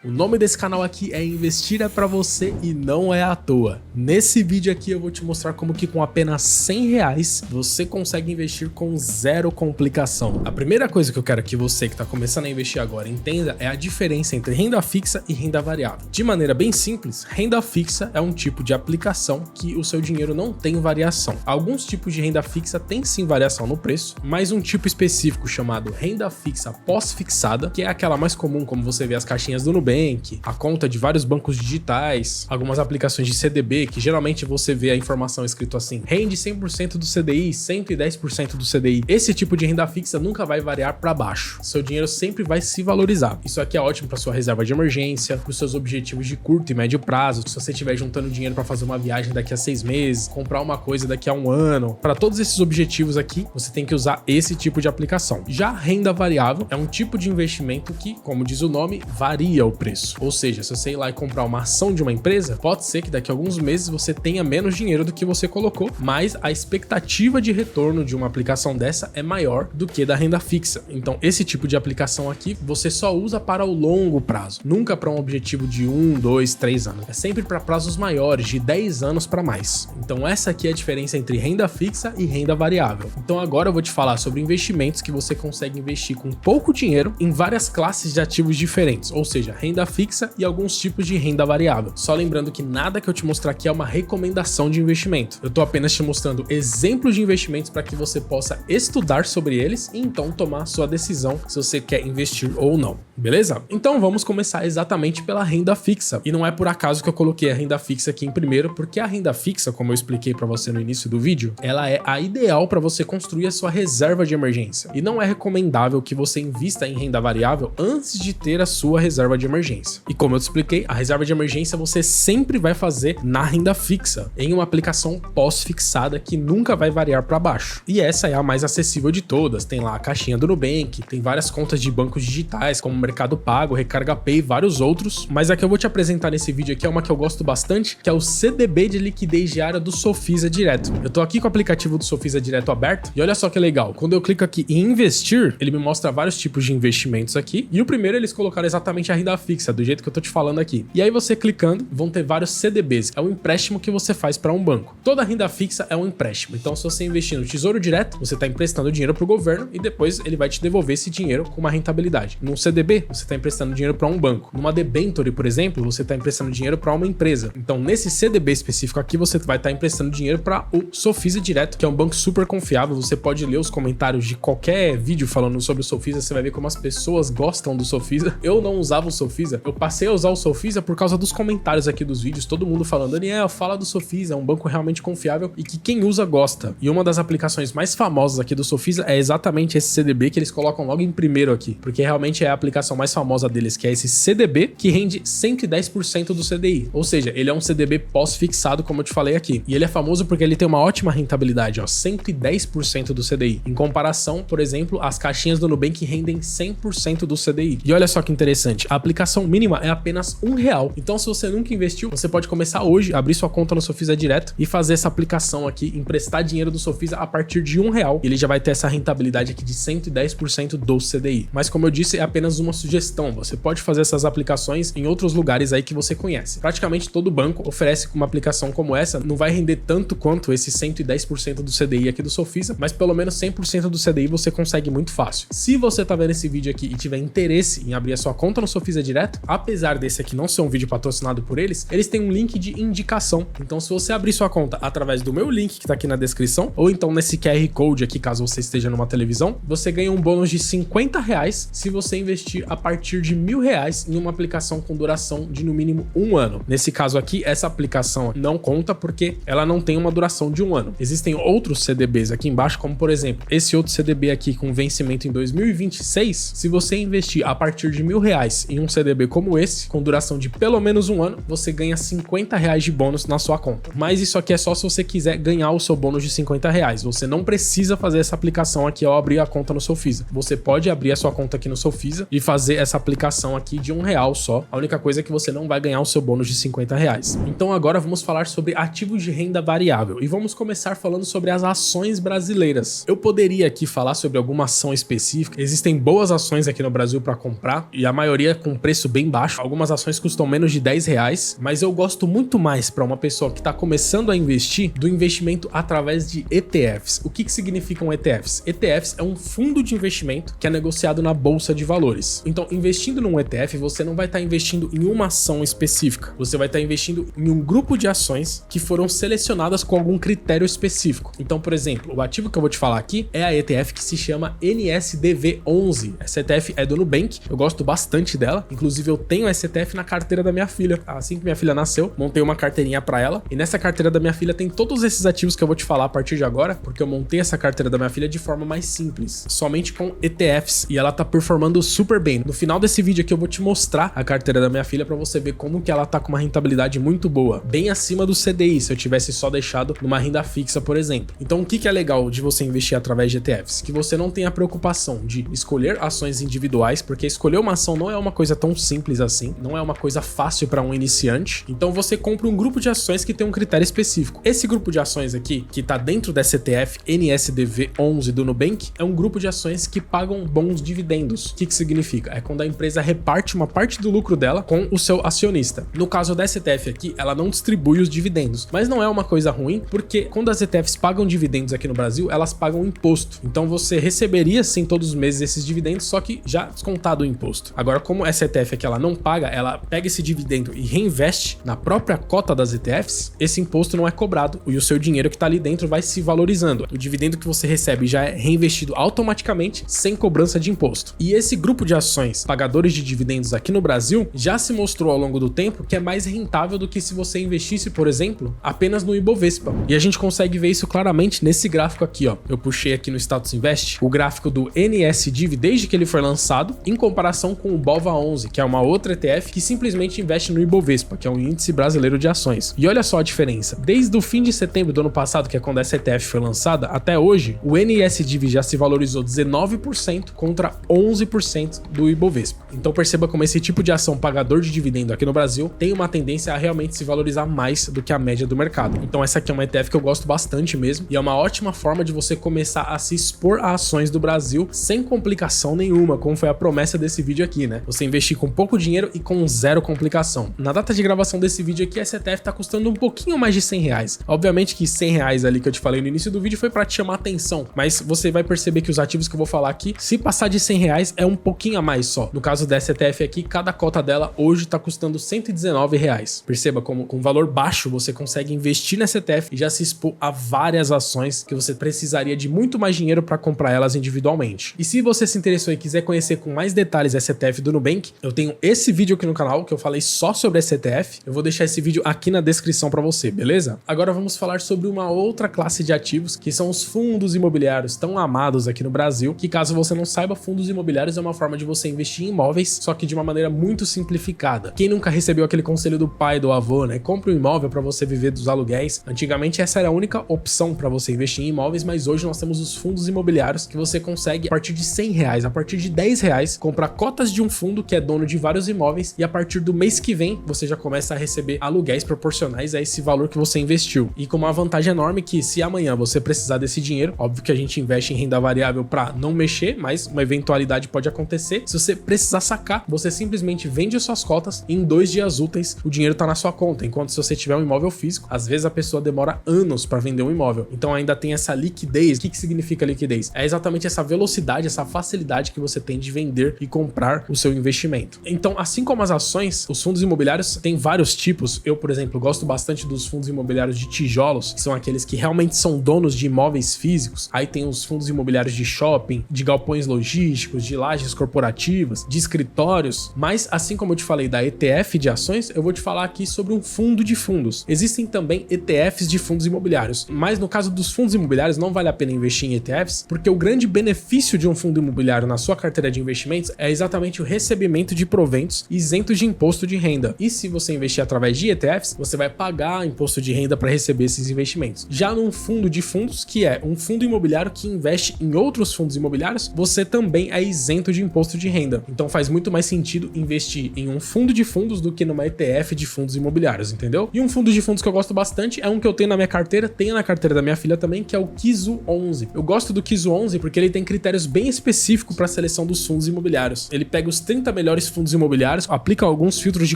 O nome desse canal aqui é Investir é pra você e não é à toa. Nesse vídeo aqui eu vou te mostrar como que com apenas R$100 você consegue investir com zero complicação. A primeira coisa que eu quero que você que está começando a investir agora entenda é a diferença entre renda fixa e renda variável. De maneira bem simples, renda fixa é um tipo de aplicação que o seu dinheiro não tem variação. Alguns tipos de renda fixa têm sim variação no preço, mas um tipo específico chamado renda fixa pós-fixada, que é aquela mais comum, como você vê as caixinhas do Nubank, a conta de vários bancos digitais, algumas aplicações de CDB, que geralmente você vê a informação escrito assim, rende 100% do CDI, 110% do CDI. Esse tipo de renda fixa nunca vai variar para baixo. Seu dinheiro sempre vai se valorizar. Isso aqui é ótimo para sua reserva de emergência, para os seus objetivos de curto e médio prazo, se você estiver juntando dinheiro para fazer uma viagem daqui a 6 meses, comprar uma coisa daqui a 1 ano. Para todos esses objetivos aqui, você tem que usar esse tipo de aplicação. Já renda variável é um tipo de investimento que, como diz o nome, varia o preço. Ou seja, se você ir lá e comprar uma ação de uma empresa, pode ser que daqui a alguns meses você tenha menos dinheiro do que você colocou, mas a expectativa de retorno de uma aplicação dessa é maior do que da renda fixa. Então, esse tipo de aplicação aqui, você só usa para o longo prazo, nunca para um objetivo de 1, 2, 3 anos. É sempre para prazos maiores, de 10 anos para mais. Então, essa aqui é a diferença entre renda fixa e renda variável. Então, agora eu vou te falar sobre investimentos que você consegue investir com pouco dinheiro em várias classes de ativos diferentes, ou seja, renda fixa e alguns tipos de renda variável. Só lembrando que nada que eu te mostrar aqui é uma recomendação de investimento. Eu tô apenas te mostrando exemplos de investimentos para que você possa estudar sobre eles e então tomar a sua decisão se você quer investir ou não. Beleza? Então vamos começar exatamente pela renda fixa. E não é por acaso que eu coloquei a renda fixa aqui em primeiro, porque a renda fixa, como eu expliquei para você no início do vídeo, ela é a ideal para você construir a sua reserva de emergência. E não é recomendável que você invista em renda variável antes de ter a sua reserva de emergência. E como eu te expliquei, a reserva de emergência você sempre vai fazer na renda fixa, em uma aplicação pós-fixada que nunca vai variar para baixo. E essa é a mais acessível de todas. Tem lá a caixinha do Nubank, tem várias contas de bancos digitais, como Mercado Pago, Recarga Pay e vários outros. Mas a que eu vou te apresentar nesse vídeo aqui é uma que eu gosto bastante, que é o CDB de liquidez diária do Sofisa Direto. Eu tô aqui com o aplicativo do Sofisa Direto aberto e olha só que legal. Quando eu clico aqui em investir, ele me mostra vários tipos de investimentos aqui. E o primeiro eles colocaram exatamente a renda fixa, do jeito que eu tô te falando aqui. E aí você clicando, vão ter vários CDBs. É um empréstimo que você faz para um banco. Toda renda fixa é um empréstimo. Então, se você investir no Tesouro Direto, você está emprestando dinheiro para o governo e depois ele vai te devolver esse dinheiro com uma rentabilidade. Num CDB, você está emprestando dinheiro para um banco. Numa debenture, por exemplo, você está emprestando dinheiro para uma empresa. Então, nesse CDB específico aqui, você vai estar emprestando dinheiro para o Sofisa Direto, que é um banco super confiável. Você pode ler os comentários de qualquer vídeo falando sobre o Sofisa, você vai ver como as pessoas gostam do Sofisa. Eu não usava o Sofisa, eu passei a usar o Sofisa por causa dos comentários aqui dos vídeos, todo mundo falando, Daniel, fala do Sofisa, é um banco realmente confiável e que quem usa gosta. E uma das aplicações mais famosas aqui do Sofisa é exatamente esse CDB que eles colocam logo em primeiro aqui, porque realmente é a aplicação mais famosa deles, que é esse CDB que rende 110% do CDI, ou seja, ele é um CDB pós-fixado, como eu te falei aqui. E ele é famoso porque ele tem uma ótima rentabilidade, ó, 110% do CDI, em comparação, por exemplo, às caixinhas do Nubank que rendem 100% do CDI. E olha só que interessante, a aplicação mínima é apenas R$1. Então, se você nunca investiu, você pode começar hoje, abrir sua conta no Sofisa Direto e fazer essa aplicação aqui, emprestar dinheiro do Sofisa a partir de R$1. Ele já vai ter essa rentabilidade aqui de 110% do CDI. Mas como eu disse, é apenas uma sugestão. Você pode fazer essas aplicações em outros lugares aí que você conhece. Praticamente todo banco oferece uma aplicação como essa. Não vai render tanto quanto esse 110% do CDI aqui do Sofisa, mas pelo menos 100% do CDI você consegue muito fácil. Se você tá vendo esse vídeo aqui e tiver interesse em abrir a sua conta no Sofisa Direto, apesar desse aqui não ser um vídeo patrocinado por eles têm um link de indicação. Então, se você abrir sua conta através do meu link que tá aqui na descrição, ou então nesse QR Code aqui, caso você esteja numa televisão, você ganha um bônus de R$50 se você investir a partir de R$1.000 em uma aplicação com duração de no mínimo 1 ano. Nesse caso aqui, essa aplicação não conta porque ela não tem uma duração de 1 ano. Existem outros CDBs aqui embaixo, como por exemplo, esse outro CDB aqui com vencimento em 2026, se você investir a partir de R$1.000 em um CDB como esse, com duração de pelo menos 1 ano, você ganha R$50 de bônus na sua conta. Mas isso aqui é só se você quiser ganhar o seu bônus de R$50. Você não precisa fazer essa aplicação aqui ao abrir a conta no Sofisa. Você pode abrir a sua conta aqui no Sofisa e fazer essa aplicação aqui de R$1 só. A única coisa é que você não vai ganhar o seu bônus de R$50. Então agora vamos falar sobre ativos de renda variável e vamos começar falando sobre as ações brasileiras. Eu poderia aqui falar sobre alguma ação específica. Existem boas ações aqui no Brasil para comprar e a maioria com preço preço bem baixo, algumas ações custam menos de R$10, mas eu gosto muito mais para uma pessoa que está começando a investir do investimento através de ETFs. O que significam ETFs? ETFs é um fundo de investimento que é negociado na bolsa de valores. Então, investindo num ETF, você não vai estar investindo em uma ação específica, você vai estar investindo em um grupo de ações que foram selecionadas com algum critério específico. Então, por exemplo, o ativo que eu vou te falar aqui é a ETF que se chama NSDV11. Essa ETF é do Nubank, eu gosto bastante dela, inclusive eu tenho essa ETF na carteira da minha filha. Assim que minha filha nasceu, montei uma carteirinha para ela, e nessa carteira da minha filha tem todos esses ativos que eu vou te falar a partir de agora, porque eu montei essa carteira da minha filha de forma mais simples, somente com ETFs, e ela tá performando super bem. No final desse vídeo aqui eu vou te mostrar a carteira da minha filha para você ver como que ela tá com uma rentabilidade muito boa, bem acima do CDI, se eu tivesse só deixado numa renda fixa, por exemplo. Então o que é legal de você investir através de ETFs? Que você não tem a preocupação de escolher ações individuais, porque escolher uma ação não é uma coisa tão simples assim, não é uma coisa fácil para um iniciante. Então você compra um grupo de ações que tem um critério específico. Esse grupo de ações aqui, que tá dentro dessa ETF NSDV11 do Nubank, é um grupo de ações que pagam bons dividendos. O que significa? É quando a empresa reparte uma parte do lucro dela com o seu acionista. No caso dessa ETF aqui, ela não distribui os dividendos, mas não é uma coisa ruim, porque quando as ETFs pagam dividendos aqui no Brasil, elas pagam imposto. Então você receberia sim todos os meses esses dividendos, só que já descontado o imposto. Agora, como essa ETF aqui ela não paga, ela pega esse dividendo e reinveste na própria cota das ETFs, esse imposto não é cobrado e o seu dinheiro que tá ali dentro vai se valorizando. O dividendo que você recebe já é reinvestido automaticamente, sem cobrança de imposto. E esse grupo de ações pagadores de dividendos aqui no Brasil já se mostrou ao longo do tempo que é mais rentável do que se você investisse, por exemplo, apenas no Ibovespa. E a gente consegue ver isso claramente nesse gráfico aqui, ó. Eu puxei aqui no Status Invest o gráfico do NSDIV desde que ele foi lançado, em comparação com o BOVA11, que é uma outra ETF que simplesmente investe no Ibovespa, que é um índice brasileiro de ações. E olha só a diferença. Desde o fim de setembro do ano passado, que é quando essa ETF foi lançada, até hoje, o NSDIV já se valorizou 19% contra 11% do Ibovespa. Então perceba como esse tipo de ação pagador de dividendo aqui no Brasil tem uma tendência a realmente se valorizar mais do que a média do mercado. Então essa aqui é uma ETF que eu gosto bastante mesmo, e é uma ótima forma de você começar a se expor a ações do Brasil sem complicação nenhuma, como foi a promessa desse vídeo aqui, né? Você investir com pouco dinheiro e com zero complicação. Na data de gravação desse vídeo aqui, essa ETF tá custando um pouquinho mais de R$100. Obviamente que R$100 ali que eu te falei no início do vídeo foi para te chamar a atenção, mas você vai perceber que os ativos que eu vou falar aqui, se passar de R$100 é um pouquinho a mais só. No caso dessa ETF aqui, cada cota dela hoje tá custando R$119. Perceba como com valor baixo você consegue investir nessa ETF e já se expor a várias ações que você precisaria de muito mais dinheiro para comprar elas individualmente. E se você se interessou e quiser conhecer com mais detalhes essa ETF do Nubank, eu tenho esse vídeo aqui no canal que eu falei só sobre essa ETF. Eu vou deixar esse vídeo aqui na descrição para você, beleza? Agora vamos falar sobre uma outra classe de ativos, que são os fundos imobiliários tão amados aqui no Brasil, que caso você não saiba, fundos imobiliários é uma forma de você investir em imóveis, só que de uma maneira muito simplificada. Quem nunca recebeu aquele conselho do pai, do avô, né? Compre um imóvel para você viver dos aluguéis. Antigamente essa era a única opção para você investir em imóveis, mas hoje nós temos os fundos imobiliários que você consegue a partir de R$100, a partir de R$10, comprar cotas de um fundo que é dono de vários imóveis, e a partir do mês que vem você já começa a receber aluguéis proporcionais a esse valor que você investiu. E com uma vantagem enorme que se amanhã você precisar desse dinheiro, óbvio que a gente investe em renda variável para não mexer, mas uma eventualidade pode acontecer. Se você precisar sacar, você simplesmente vende as suas cotas e em 2 dias úteis o dinheiro tá na sua conta, enquanto se você tiver um imóvel físico, às vezes a pessoa demora anos para vender um imóvel. Então ainda tem essa liquidez. O que significa liquidez? É exatamente essa velocidade, essa facilidade que você tem de vender e comprar o seu investimento. Então, assim como as ações, os fundos imobiliários têm vários tipos. Eu, por exemplo, gosto bastante dos fundos imobiliários de tijolos, que são aqueles que realmente são donos de imóveis físicos. Aí tem os fundos imobiliários de shopping, de galpões logísticos, de lajes corporativas, de escritórios. Mas, assim como eu te falei da ETF de ações, eu vou te falar aqui sobre um fundo de fundos. Existem também ETFs de fundos imobiliários, mas no caso dos fundos imobiliários não vale a pena investir em ETFs, porque o grande benefício de um fundo imobiliário na sua carteira de investimentos é exatamente o recebimento de proventos isentos de imposto de renda. E se você investir através de ETFs, você vai pagar imposto de renda para receber esses investimentos. Já num fundo de fundos, que é um fundo imobiliário que investe em outros fundos imobiliários, você também é isento de imposto de renda. Então faz muito mais sentido investir em um fundo de fundos do que numa ETF de fundos imobiliários, entendeu? E um fundo de fundos que eu gosto bastante é um que eu tenho na minha carteira, tenho na carteira da minha filha também, que é o Kizu 11. Eu gosto do Kizu 11 porque ele tem critérios bem específicos para a seleção dos fundos imobiliários. Ele pega os 30 melhores melhores fundos imobiliários, aplica alguns filtros de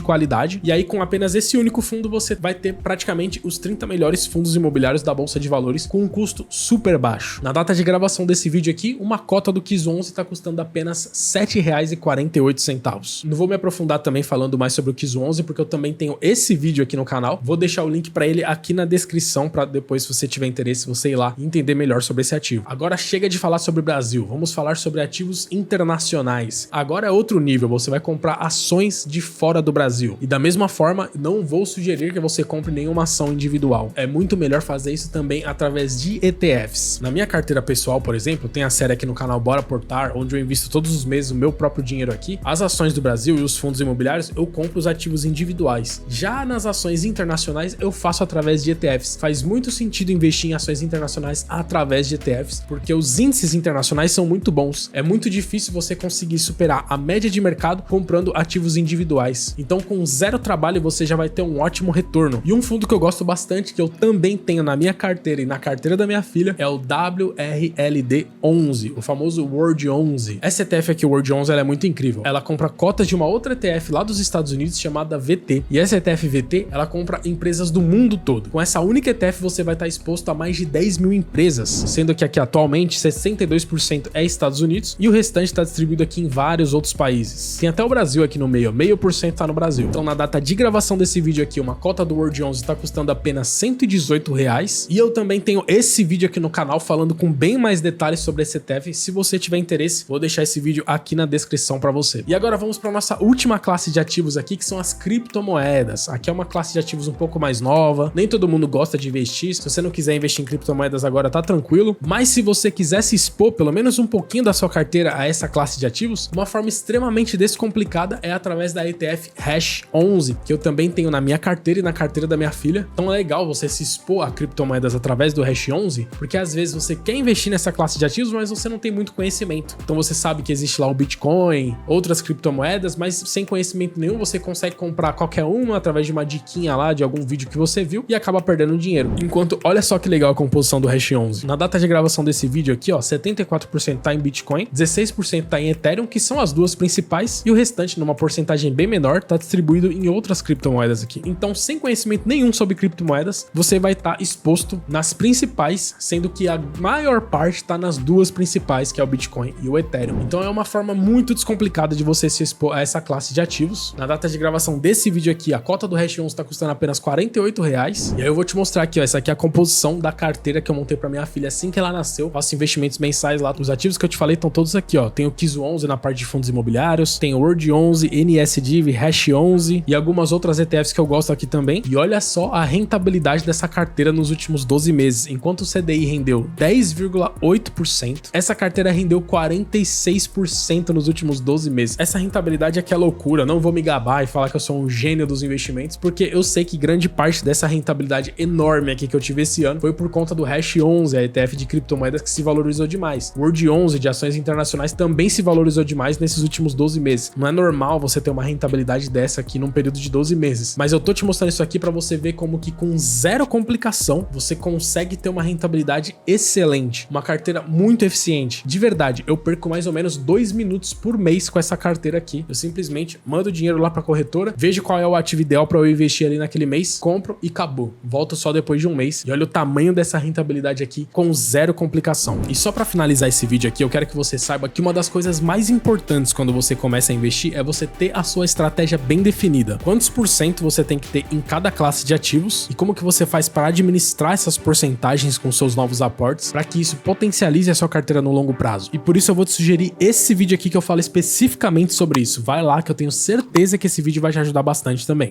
qualidade, e aí com apenas esse único fundo você vai ter praticamente os 30 melhores fundos imobiliários da Bolsa de Valores com um custo super baixo. Na data de gravação desse vídeo aqui, uma cota do KIS 11 está custando apenas R$ 7,48. Não vou me aprofundar também falando mais sobre o KIS 11, porque eu também tenho esse vídeo aqui no canal. Vou deixar o link para ele aqui na descrição, para depois, se você tiver interesse, você ir lá e entender melhor sobre esse ativo. Agora chega de falar sobre o Brasil, vamos falar sobre ativos internacionais. Agora é outro nível, você vai comprar ações de fora do Brasil. E da mesma forma, não vou sugerir que você compre nenhuma ação individual. É muito melhor fazer isso também através de ETFs. Na minha carteira pessoal, por exemplo, tem a série aqui no canal Bora Portar, onde eu invisto todos os meses o meu próprio dinheiro aqui. As ações do Brasil e os fundos imobiliários, eu compro os ativos individuais. Já nas ações internacionais, eu faço através de ETFs. Faz muito sentido investir em ações internacionais através de ETFs, porque os índices internacionais são muito bons. É muito difícil você conseguir superar a média de mercado comprando ativos individuais. Então, com zero trabalho, você já vai ter um ótimo retorno. E um fundo que eu gosto bastante, que eu também tenho na minha carteira e na carteira da minha filha, é o WRLD11, o famoso World 11. Essa ETF aqui, o World 11, ela é muito incrível. Ela compra cotas de uma outra ETF lá dos Estados Unidos chamada VT. E essa ETF VT, ela compra empresas do mundo todo. Com essa única ETF, você vai estar exposto a mais de 10 mil empresas, sendo que aqui atualmente 62% é Estados Unidos e o restante está distribuído aqui em vários outros países. Tem até o Brasil aqui no meio, 0,5% tá no Brasil. Então, na data de gravação desse vídeo aqui, uma cota do World 11 está custando apenas R$ 118,00. E eu também tenho esse vídeo aqui no canal falando com bem mais detalhes sobre esse ETF. Se você tiver interesse, vou deixar esse vídeo aqui na descrição para você. E agora vamos para nossa última classe de ativos aqui, que são as criptomoedas. Aqui é uma classe de ativos um pouco mais nova, nem todo mundo gosta de investir. Se você não quiser investir em criptomoedas agora, tá tranquilo. Mas se você quiser se expor pelo menos um pouquinho da sua carteira a essa classe de ativos, uma forma extremamente descomplicada é através da ETF Hash 11, que eu também tenho na minha carteira e na carteira da minha filha. Então é legal você se expor a criptomoedas através do Hash 11, porque às vezes você quer investir nessa classe de ativos, mas você não tem muito conhecimento. Então você sabe que existe lá o Bitcoin, outras criptomoedas, mas sem conhecimento nenhum você consegue comprar qualquer uma através de uma diquinha lá de algum vídeo que você viu e acaba perdendo dinheiro. Enquanto, olha só que legal a composição do Hash 11. Na data de gravação desse vídeo aqui, ó, 74% tá em Bitcoin, 16% tá em Ethereum, que são as duas principais, e o restante, numa porcentagem bem menor, tá distribuído em outras criptomoedas aqui. Então, sem conhecimento nenhum sobre criptomoedas, você vai estar exposto nas principais, sendo que a maior parte tá nas duas principais, que é o Bitcoin e o Ethereum. Então é uma forma muito descomplicada de você se expor a essa classe de ativos. Na data de gravação desse vídeo aqui, a cota do Hash 11 tá custando apenas R$ 48,00. E aí eu vou te mostrar aqui, ó, essa aqui é a composição da carteira que eu montei pra minha filha assim que ela nasceu. Faço investimentos mensais lá. Os ativos que eu te falei estão todos aqui, ó. Tem o KIS 11 na parte de fundos imobiliários, tem o World 11, NSDIV, Hash 11 e algumas outras ETFs que eu gosto aqui também. E olha só a rentabilidade dessa carteira nos últimos 12 meses. Enquanto o CDI rendeu 10,8%, essa carteira rendeu 46% nos últimos 12 meses. Essa rentabilidade aqui é loucura. Não vou me gabar e falar que eu sou um gênio dos investimentos, porque eu sei que grande parte dessa rentabilidade enorme aqui que eu tive esse ano foi por conta do Hash 11, a ETF de criptomoedas que se valorizou demais. O World 11 de ações internacionais também se valorizou demais nesses últimos 12 meses. Não é normal você ter uma rentabilidade dessa aqui num período de 12 meses. Mas eu tô te mostrando isso aqui para você ver como que com zero complicação você consegue ter uma rentabilidade excelente, uma carteira muito eficiente. De verdade, eu perco mais ou menos 2 minutos por mês com essa carteira aqui. Eu simplesmente mando o dinheiro lá para a corretora, vejo qual é o ativo ideal para eu investir ali naquele mês, compro e acabou. Volto só depois de um mês e olha o tamanho dessa rentabilidade aqui com zero complicação. E só para finalizar esse vídeo aqui, eu quero que você saiba que uma das coisas mais importantes quando você começa a investir é você ter a sua estratégia bem definida. Quantos por cento você tem que ter em cada classe de ativos e como que você faz para administrar essas porcentagens com seus novos aportes para que isso potencialize a sua carteira no longo prazo. E por isso eu vou te sugerir esse vídeo aqui que eu falo especificamente sobre isso. Vai lá que eu tenho certeza que esse vídeo vai te ajudar bastante também.